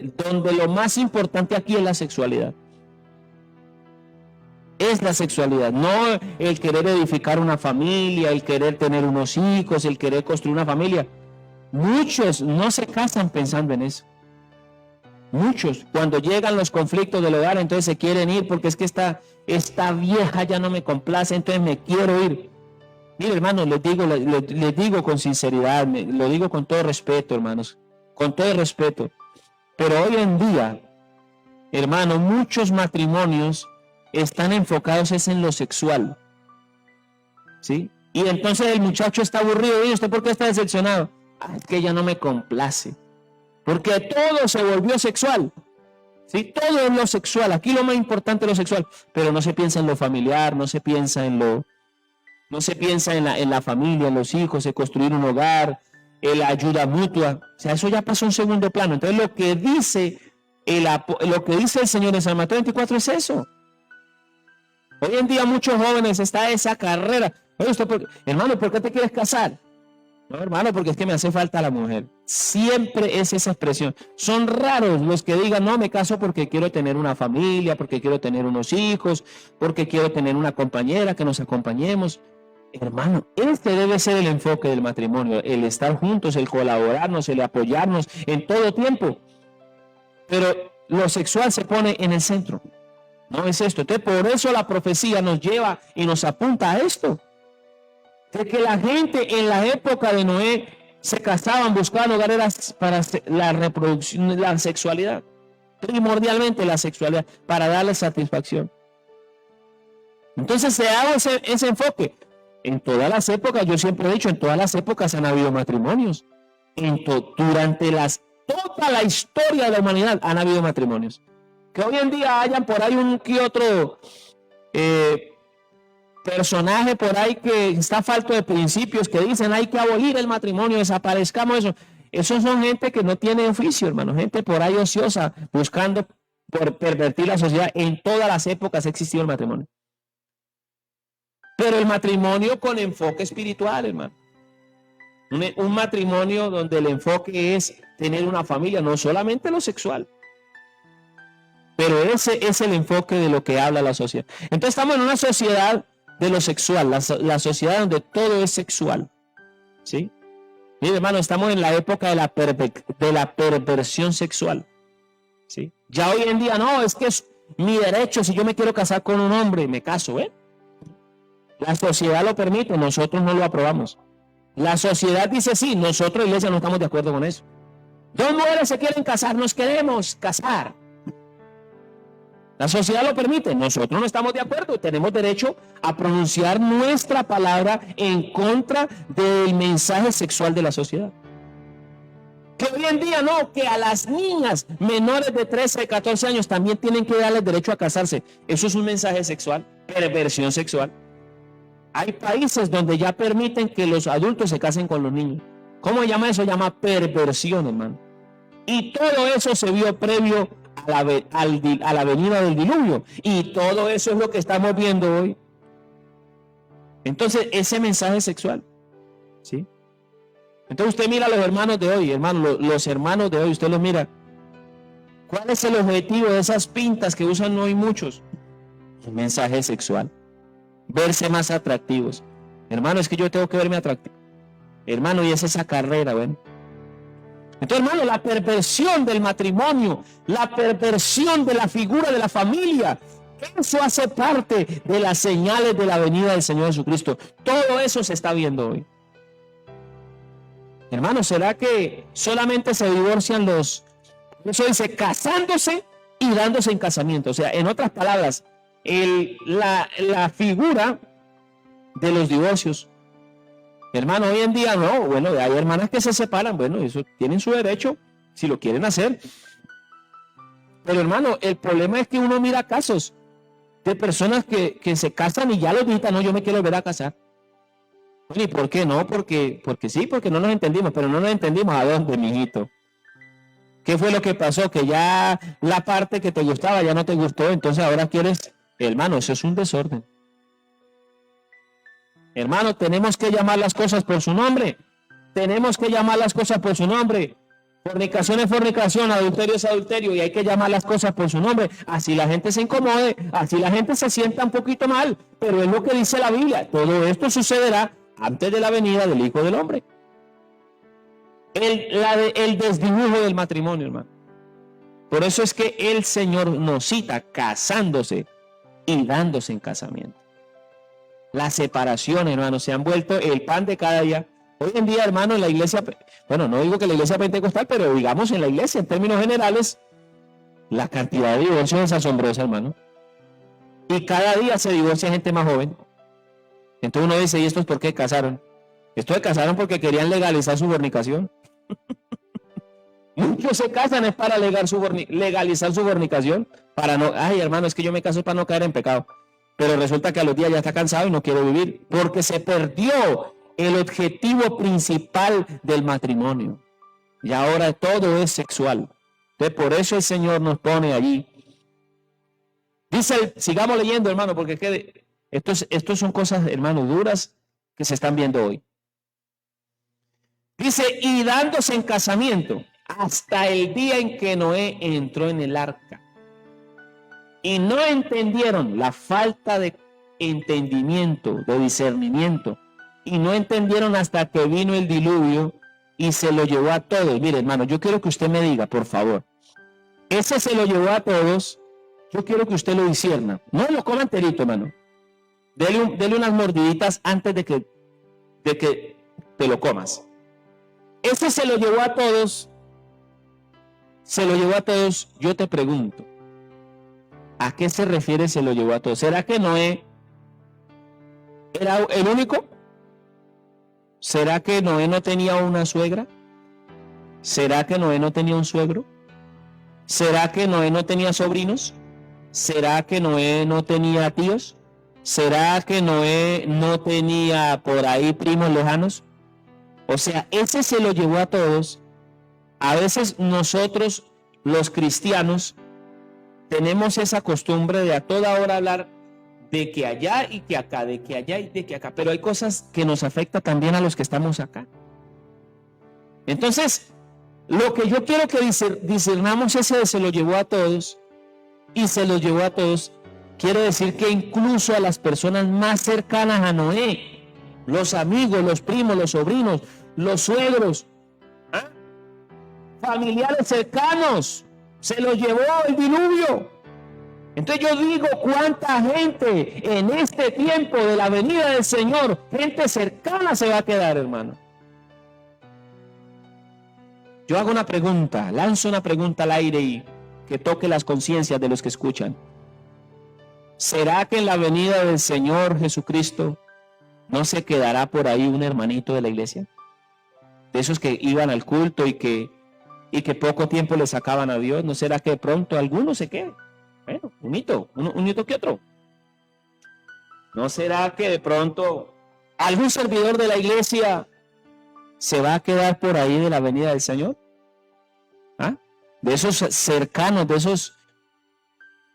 lo más importante aquí es la sexualidad. Es la sexualidad, no el querer edificar una familia, el querer tener unos hijos, el querer construir una familia. Muchos no se casan pensando en eso. Muchos, cuando llegan los conflictos del hogar, entonces se quieren ir porque es que esta vieja ya no me complace, entonces me quiero ir. Mire, hermano, les digo con sinceridad, lo digo con todo respeto, hermanos, con todo respeto. Pero hoy en día, hermano, muchos matrimonios están enfocados en lo sexual, ¿sí? Y entonces el muchacho está aburrido. ¿Y usted por qué está decepcionado? Es que ella no me complace. Porque todo se volvió sexual. ¿Sí? Todo es lo sexual. Aquí lo más importante es lo sexual. Pero no se piensa en lo familiar, no se piensa en la familia, en los hijos, en construir un hogar, en la ayuda mutua. O sea, eso ya pasó a un segundo plano. Entonces lo que dice el Señor en San Mateo 24 es eso. Hoy en día muchos jóvenes está esa carrera. Oye, hermano, ¿por qué te quieres casar? No, hermano, porque es que me hace falta la mujer. Siempre es esa expresión. Son raros los que digan, no, me caso porque quiero tener una familia, porque quiero tener unos hijos, porque quiero tener una compañera que nos acompañemos. Hermano, este debe ser el enfoque del matrimonio, el estar juntos, el colaborarnos, el apoyarnos en todo tiempo. Pero lo sexual se pone en el centro. No es esto. Entonces, por eso la profecía nos lleva y nos apunta a esto. De que la gente en la época de Noé se casaban, buscaban hogares para la reproducción, la sexualidad. Primordialmente la sexualidad, para darle satisfacción. Entonces se haga ese enfoque. En todas las épocas, yo siempre he dicho, en todas las épocas han habido matrimonios. Durante toda la historia de la humanidad han habido matrimonios. Que hoy en día hayan por ahí un que otro personaje por ahí que está falto de principios, que dicen hay que abolir el matrimonio, desaparezcamos eso. Esos son gente que no tiene oficio, hermano, gente por ahí ociosa, buscando por pervertir la sociedad. En todas las épocas ha existido el matrimonio. Pero el matrimonio con enfoque espiritual, hermano. Un matrimonio donde el enfoque es tener una familia, no solamente lo sexual. Pero ese es el enfoque de lo que habla la sociedad. Entonces estamos en una sociedad de lo sexual, la sociedad donde todo es sexual. ¿Sí? Mire, hermano, estamos en la época de la perversión sexual. ¿Sí? Ya hoy en día no, es que es mi derecho, si yo me quiero casar con un hombre, me caso, ¿eh? La sociedad lo permite, nosotros no lo aprobamos. La sociedad dice sí, nosotros, iglesia, no estamos de acuerdo con eso. Dos mujeres se quieren casar, nos queremos casar. La sociedad lo permite, nosotros no estamos de acuerdo, tenemos derecho a pronunciar nuestra palabra en contra del mensaje sexual de la sociedad. Que hoy en día no, que a las niñas menores de 13, 14 años también tienen que darles derecho a casarse. Eso es un mensaje sexual, perversión sexual. Hay países donde ya permiten que los adultos se casen con los niños. ¿Cómo se llama eso? Se llama perversión, hermano. Y todo eso se vio previo a la venida del diluvio. Y todo eso es lo que estamos viendo hoy. Entonces, ese mensaje sexual, ¿sí? Entonces usted mira a los hermanos de hoy, hermano, los hermanos de hoy, usted los mira. ¿Cuál es el objetivo de esas pintas que usan hoy muchos? El mensaje sexual. Verse más atractivos. Hermano, es que yo tengo que verme atractivo. Hermano, y es esa carrera, ¿ven? Entonces, hermano, la perversión del matrimonio, la perversión de la figura de la familia, eso hace parte de las señales de la venida del Señor Jesucristo. Todo eso se está viendo hoy. Hermano, ¿será que solamente se divorcian eso dice, casándose y dándose en casamiento. O sea, en otras palabras, la figura de los divorcios. Hermano, hoy en día no, bueno, hay hermanas que se separan, bueno, eso tienen su derecho, si lo quieren hacer. Pero hermano, el problema es que uno mira casos de personas que se casan y ya lo gritan, no, yo me quiero volver a casar. Bueno, ¿y por qué no? Porque sí, porque no nos entendimos, pero no nos entendimos a dónde, mijito. ¿Qué fue lo que pasó? Que ya la parte que te gustaba ya no te gustó, entonces ahora quieres, hermano, eso es un desorden. Hermano, tenemos que llamar las cosas por su nombre. Tenemos que llamar las cosas por su nombre. Fornicación es fornicación, adulterio es adulterio y hay que llamar las cosas por su nombre. Así la gente se incomode, así la gente se sienta un poquito mal, pero es lo que dice la Biblia. Todo esto sucederá antes de la venida del Hijo del Hombre. El desdibujo del matrimonio, hermano. Por eso es que el Señor nos cita casándose y dándose en casamiento. La separación, hermano, se han vuelto el pan de cada día. Hoy en día, hermano, en la iglesia, bueno, no digo que la iglesia pentecostal, pero digamos en la iglesia, en términos generales, la cantidad de divorcios es asombrosa, hermano. Y cada día se divorcia gente más joven. Entonces uno dice, ¿y estos por qué casaron? Estos se casaron porque querían legalizar su fornicación. Muchos se casan es para legalizar su fornicación. Para no, ay, hermano, es que yo me caso para no caer en pecado. Pero resulta que a los días ya está cansado y no quiere vivir porque se perdió el objetivo principal del matrimonio. Y ahora todo es sexual. Entonces, por eso el Señor nos pone allí. Dice, sigamos leyendo, hermano, porque esto son cosas, hermano, duras que se están viendo hoy. Dice, y dándose en casamiento hasta el día en que Noé entró en el arca. Y no entendieron, la falta de entendimiento, de discernimiento. Y no entendieron hasta que vino el diluvio y se lo llevó a todos. Mire, hermano, yo quiero que usted me diga, por favor. Ese se lo llevó a todos. Yo quiero que usted lo discierna. No lo coma enterito, hermano. Dele unas mordiditas antes de que te lo comas. Ese se lo llevó a todos. Se lo llevó a todos. Yo te pregunto, ¿a qué se refiere se lo llevó a todos? ¿Será que Noé era el único? ¿Será que Noé no tenía una suegra? ¿Será que Noé no tenía un suegro? ¿Será que Noé no tenía sobrinos? ¿Será que Noé no tenía tíos? ¿Será que Noé no tenía por ahí primos lejanos? O sea, ese se lo llevó a todos. A veces nosotros, los cristianos, tenemos esa costumbre de a toda hora hablar de que allá y que acá, de que allá y de que acá. Pero hay cosas que nos afectan también a los que estamos acá. Entonces, lo que yo quiero que discernamos ese de se lo llevó a todos y se lo llevó a todos, quiere decir que incluso a las personas más cercanas a Noé, los amigos, los primos, los sobrinos, los suegros, familiares cercanos, se los llevó el diluvio. Entonces yo digo, ¿cuánta gente en este tiempo de la venida del Señor, gente cercana se va a quedar, hermano? Yo hago una pregunta, lanzo una pregunta al aire y que toque las conciencias de los que escuchan. ¿Será que en la venida del Señor Jesucristo no se quedará por ahí un hermanito de la iglesia? De esos que iban al culto y que poco tiempo le sacaban a Dios. ¿No será que de pronto alguno se quede? Bueno, un hito que otro. ¿No será que de pronto algún servidor de la iglesia se va a quedar por ahí de la venida del Señor? ¿Ah? De esos cercanos, de esos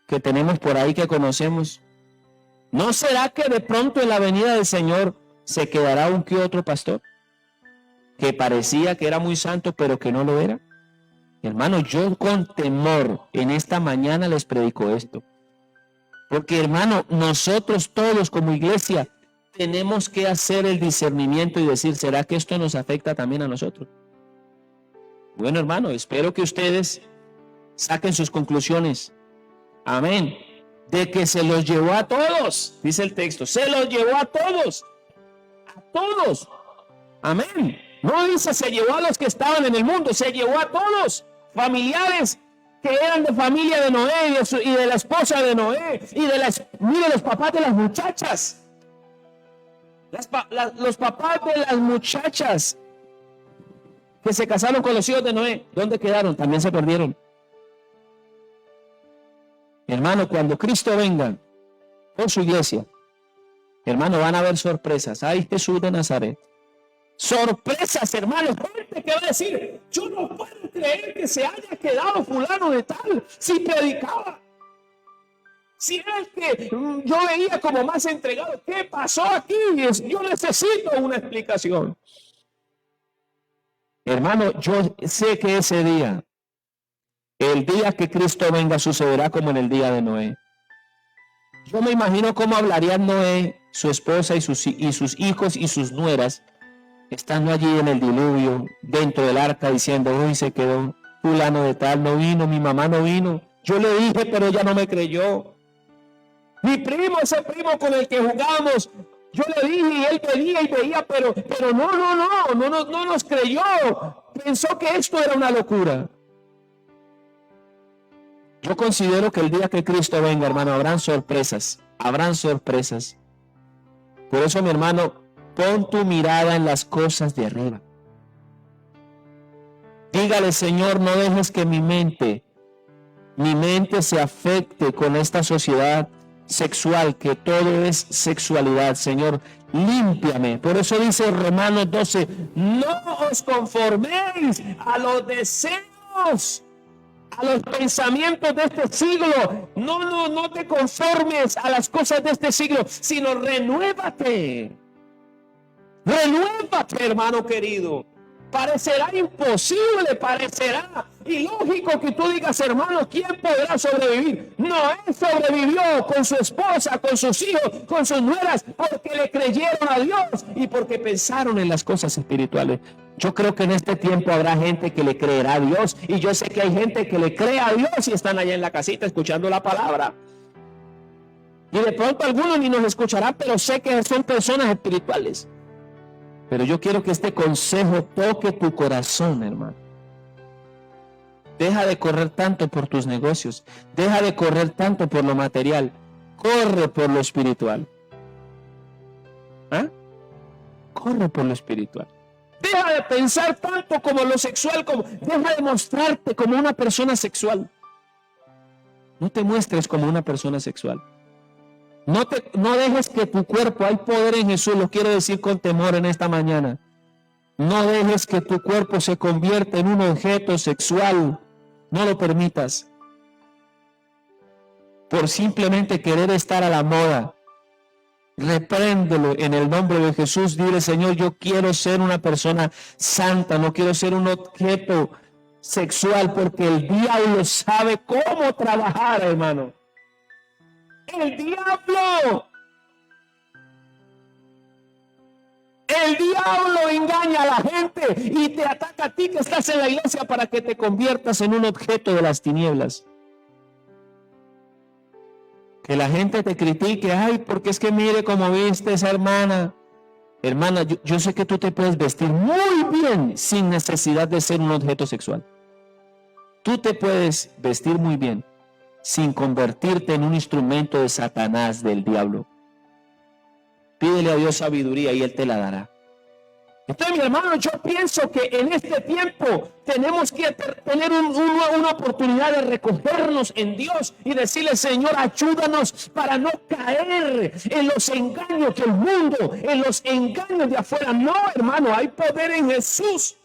que tenemos por ahí que conocemos. ¿No será que de pronto en la venida del Señor se quedará un que otro pastor que parecía que era muy santo pero que no lo era? Hermano, yo con temor en esta mañana les predico esto. Porque, hermano, nosotros todos como iglesia tenemos que hacer el discernimiento y decir, ¿será que esto nos afecta también a nosotros? Bueno, hermano, espero que ustedes saquen sus conclusiones. Amén. De que se los llevó a todos, dice el texto, se los llevó a todos. A todos. Amén. No dice se llevó a los que estaban en el mundo, se llevó a todos. Familiares que eran de familia de Noé y de la esposa de Noé y de mire los papás de las muchachas. Los papás de las muchachas que se casaron con los hijos de Noé, ¿dónde quedaron? También se perdieron. Hermano, cuando Cristo venga por su iglesia, hermano, van a haber sorpresas. Ay, Jesús de Nazaret. Sorpresas, hermano. Gente que va a decir, yo no puedo creer que se haya quedado fulano de tal si predicaba. Si es que yo veía como más entregado, ¿qué pasó aquí? Yo necesito una explicación. Hermano, yo sé que ese día, el día que Cristo venga, sucederá como en el día de Noé. Yo me imagino cómo hablarían Noé, su esposa y sus hijos y sus nueras, estando allí en el diluvio, dentro del arca, diciendo, uy, se quedó fulano de tal, no vino, mi mamá no vino. Yo le dije, pero ella no me creyó. Mi primo, ese primo con el que jugamos, yo le dije y él venía y veía, pero no nos creyó. Pensó que esto era una locura. Yo considero que el día que Cristo venga, hermano, habrán sorpresas. Por eso, mi hermano, pon tu mirada en las cosas de arriba. Dígale, Señor, no dejes que mi mente se afecte con esta sociedad sexual, que todo es sexualidad. Señor, límpiame. Por eso dice Romanos 12, no os conforméis a los deseos, a los pensamientos de este siglo. No te conformes a las cosas de este siglo, sino renuévate, hermano querido. Parecerá imposible, parecerá ilógico que tú digas, hermano, ¿quién podrá sobrevivir? Noé sobrevivió con su esposa, con sus hijos, con sus nueras, porque le creyeron a Dios y porque pensaron en las cosas espirituales. Yo creo que en este tiempo habrá gente que le creerá a Dios, y yo sé que hay gente que le cree a Dios y están allá en la casita escuchando la palabra. Y de pronto algunos ni nos escucharán, pero sé que son personas espirituales. Pero yo quiero que este consejo toque tu corazón, hermano. Deja de correr tanto por tus negocios. Deja de correr tanto por lo material. Corre por lo espiritual. ¿Ah? Corre por lo espiritual. Deja de pensar tanto como lo sexual. Deja de mostrarte como una persona sexual. No te muestres como una persona sexual. No dejes que tu cuerpo, hay poder en Jesús, lo quiero decir con temor en esta mañana. No dejes que tu cuerpo se convierta en un objeto sexual. No lo permitas. Por simplemente querer estar a la moda. Repréndelo en el nombre de Jesús. Dile, Señor, yo quiero ser una persona santa. No quiero ser un objeto sexual, porque el diablo sabe cómo trabajar, hermano. El diablo engaña a la gente y te ataca a ti que estás en la iglesia para que te conviertas en un objeto de las tinieblas. Que la gente te critique, ay, porque es que mire cómo viste esa hermana. Hermana, yo sé que tú te puedes vestir muy bien sin necesidad de ser un objeto sexual. Tú te puedes vestir muy bien sin convertirte en un instrumento de Satanás, del diablo. Pídele a Dios sabiduría y Él te la dará. Entonces, mi hermano, yo pienso que en este tiempo tenemos que tener una oportunidad de recogernos en Dios y decirle, Señor, ayúdanos para no caer en los engaños del mundo, en los engaños de afuera. No, hermano, hay poder en Jesús.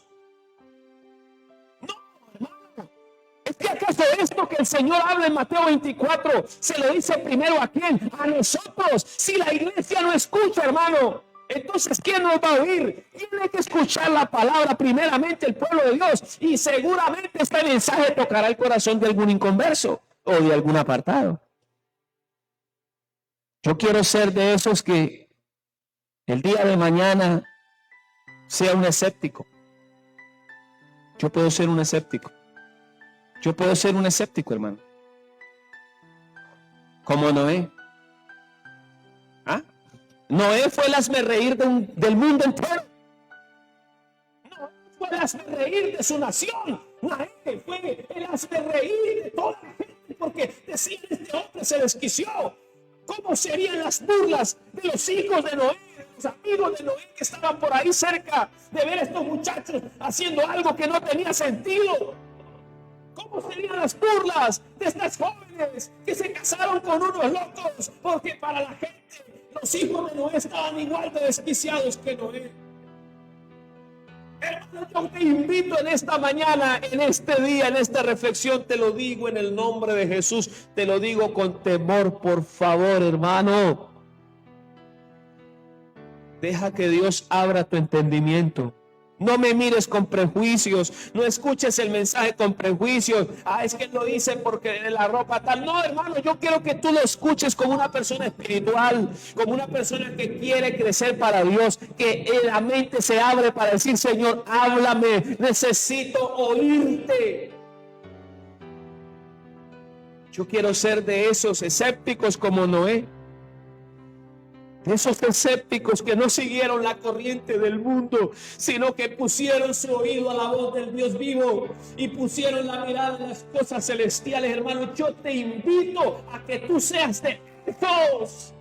¿Es que acaso esto que el Señor habla en Mateo 24 se lo dice primero a quién? A nosotros. Si la iglesia no escucha, hermano, entonces ¿quién nos va a oír? Tiene que escuchar la palabra primeramente el pueblo de Dios, y seguramente este mensaje tocará el corazón de algún inconverso o de algún apartado. Yo quiero ser de esos que el día de mañana sea un escéptico. Yo puedo ser un escéptico. Yo puedo ser un escéptico, hermano. Como Noé. ¿Ah? Noé fue el hazmerreír del mundo entero. Noé fue el hazmerreír de su nación. Noé fue el hazme reír de toda la gente porque decían: este hombre se desquició. ¿Cómo serían las burlas de los hijos de Noé, de los amigos de Noé que estaban por ahí cerca, de ver a estos muchachos haciendo algo que no tenía sentido? ¿Cómo serían las burlas de estas jóvenes que se casaron con unos locos? Porque para la gente los hijos de Noé estaban igual de desquiciados que Noé. Hermano, yo te invito en esta mañana, en este día, en esta reflexión, te lo digo en el nombre de Jesús, te lo digo con temor, por favor, hermano. Deja que Dios abra tu entendimiento. No me mires con prejuicios, no escuches el mensaje con prejuicios. Es que él lo dice porque la ropa tal. No, hermano, yo quiero que tú lo escuches como una persona espiritual, como una persona que quiere crecer para Dios, que la mente se abre para decir: Señor, háblame, necesito oírte. Yo quiero ser de esos escépticos como Noé. Esos escépticos que no siguieron la corriente del mundo, sino que pusieron su oído a la voz del Dios vivo y pusieron la mirada en las cosas celestiales. Hermano, yo te invito a que tú seas de esos.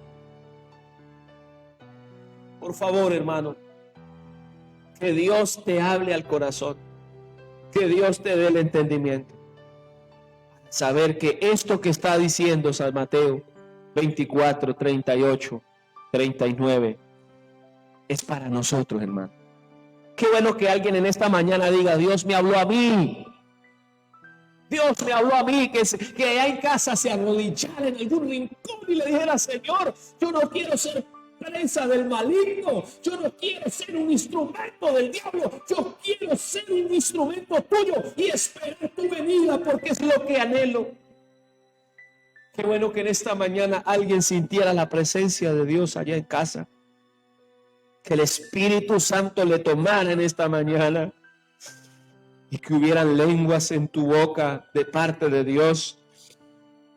Por favor, hermano, que Dios te hable al corazón, que Dios te dé el entendimiento. Saber que esto que está diciendo San Mateo 24, 38, 39 es para nosotros, hermano. Qué bueno que alguien en esta mañana diga: Dios me habló a mí. Dios me habló a mí, que allá en casa se arrodillara en algún rincón y le dijera: Señor, yo no quiero ser presa del maligno, yo no quiero ser un instrumento del diablo, yo quiero ser un instrumento tuyo y esperar tu venida, porque es lo que anhelo. Qué bueno que en esta mañana alguien sintiera la presencia de Dios allá en casa. Que el Espíritu Santo le tomara en esta mañana. Y que hubieran lenguas en tu boca de parte de Dios.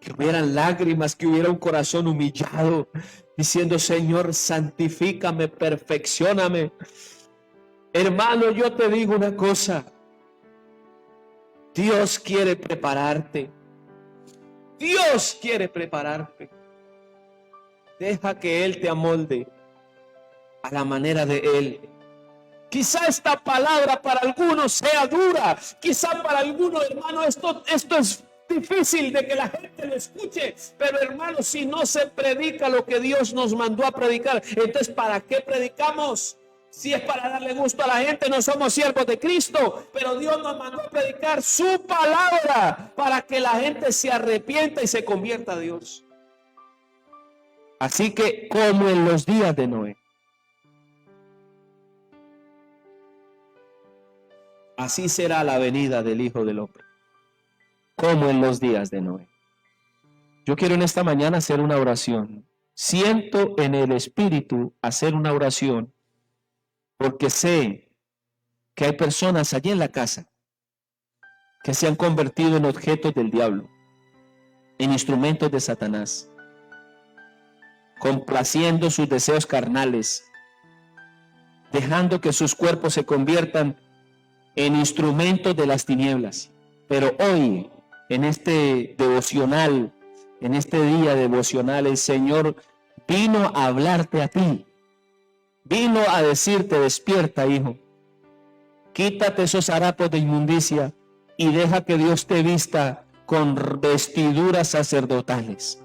Que hubieran lágrimas, que hubiera un corazón humillado, diciendo: Señor, santifícame, perfeccióname. Hermano, yo te digo una cosa. Dios quiere prepararte. Dios quiere prepararte. Deja que Él te amolde a la manera de Él. Quizá esta palabra para algunos sea dura. Quizá para algunos, hermano, esto es difícil de que la gente lo escuche. Pero, hermano, si no se predica lo que Dios nos mandó a predicar, entonces ¿para qué predicamos? Si es para darle gusto a la gente, no somos siervos de Cristo, pero Dios nos mandó a predicar su palabra para que la gente se arrepienta y se convierta a Dios. Así que, como en los días de Noé, así será la venida del Hijo del Hombre, como en los días de Noé. Yo quiero en esta mañana hacer una oración. Siento en el Espíritu hacer una oración, porque sé que hay personas allí en la casa que se han convertido en objetos del diablo, en instrumentos de Satanás, complaciendo sus deseos carnales, dejando que sus cuerpos se conviertan en instrumentos de las tinieblas. Pero hoy, en este devocional, en este día devocional, el Señor vino a hablarte a ti. Vino a decirte: despierta, hijo. Quítate esos harapos de inmundicia y deja que Dios te vista con vestiduras sacerdotales.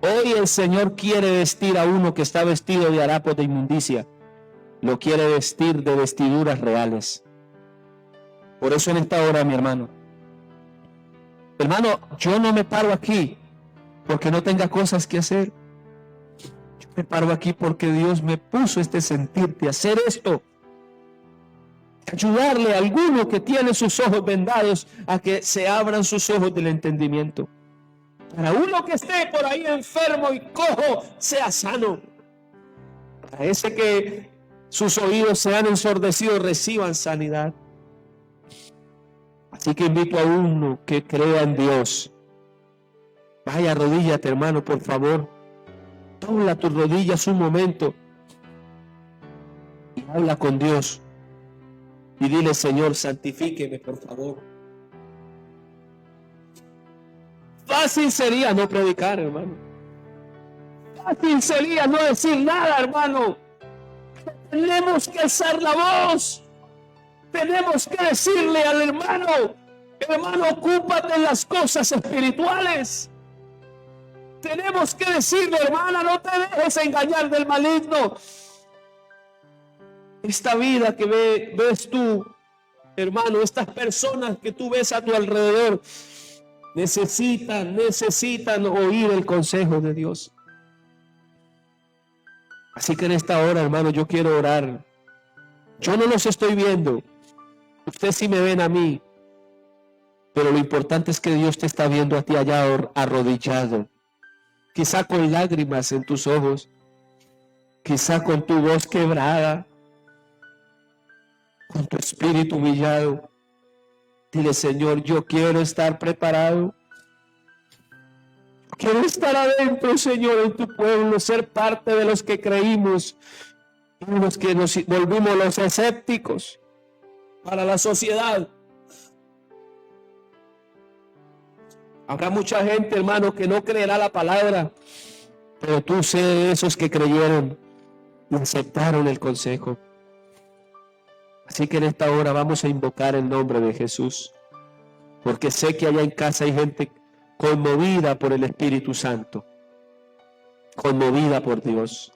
Hoy el Señor quiere vestir a uno que está vestido de harapos de inmundicia. Lo quiere vestir de vestiduras reales. Por eso en esta hora, mi hermano, yo no me paro aquí porque no tenga cosas que hacer. Yo me paro aquí porque Dios me puso este sentir de hacer esto. Ayudarle a alguno que tiene sus ojos vendados a que se abran sus ojos del entendimiento. Para uno que esté por ahí enfermo y cojo, sea sano. Para ese que sus oídos se han ensordecido, reciban sanidad. Así que invito a uno que crea en Dios. Vaya, arrodíllate, hermano, por favor. Dobla tus rodillas un momento y habla con Dios. y dile: Señor, santifíqueme, por favor. Fácil sería no predicar, hermano. Fácil sería no decir nada, hermano. Tenemos que alzar la voz. Tenemos que decirle al hermano: hermano, ocúpate en las cosas espirituales. Tenemos que decirle: hermana, no te dejes engañar del maligno. Esta vida que ves tú, hermano, estas personas que tú ves a tu alrededor, necesitan oír el consejo de Dios. Así que en esta hora, hermano, yo quiero orar. Yo no los estoy viendo. Ustedes sí me ven a mí. Pero lo importante es que Dios te está viendo a ti allá arrodillado. Quizá con lágrimas en tus ojos. Quizá con tu voz quebrada. Con tu espíritu humillado. Dile: Señor, yo quiero estar preparado. Quiero estar adentro, Señor, en tu pueblo, ser parte de los que creímos y los que nos volvimos los escépticos para la sociedad. Habrá mucha gente, hermano, que no creerá la palabra, pero tú sé de esos que creyeron y aceptaron el consejo. Así que en esta hora vamos a invocar el nombre de Jesús, porque sé que allá en casa hay gente conmovida por el Espíritu Santo, conmovida por Dios.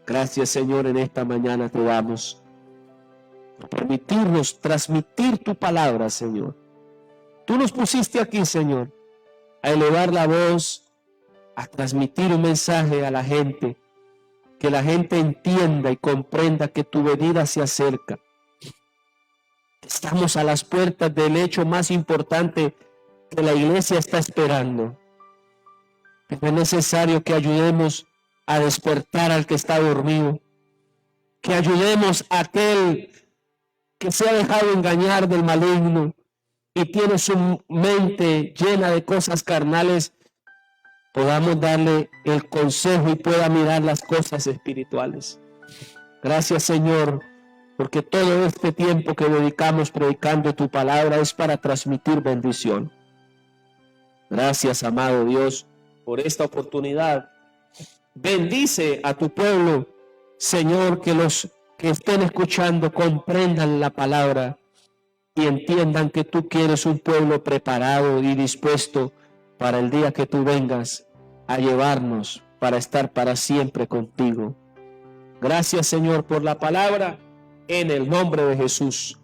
Gracias, Señor, en esta mañana te damos por permitirnos transmitir tu palabra, Señor. Tú nos pusiste aquí, Señor, a elevar la voz, a transmitir un mensaje a la gente, que la gente entienda y comprenda que tu venida se acerca. Estamos a las puertas del hecho más importante que la iglesia está esperando. Pero es necesario que ayudemos a despertar al que está dormido, que ayudemos a aquel que se ha dejado engañar del maligno y tiene su mente llena de cosas carnales, podamos darle el consejo y pueda mirar las cosas espirituales. Gracias, Señor, porque todo este tiempo que dedicamos predicando tu palabra es para transmitir bendición. Gracias, amado Dios, por esta oportunidad. Bendice a tu pueblo, Señor, que los que estén escuchando comprendan la palabra y entiendan que tú quieres un pueblo preparado y dispuesto para el día que tú vengas a llevarnos para estar para siempre contigo. Gracias, Señor, por la palabra, en el nombre de Jesús.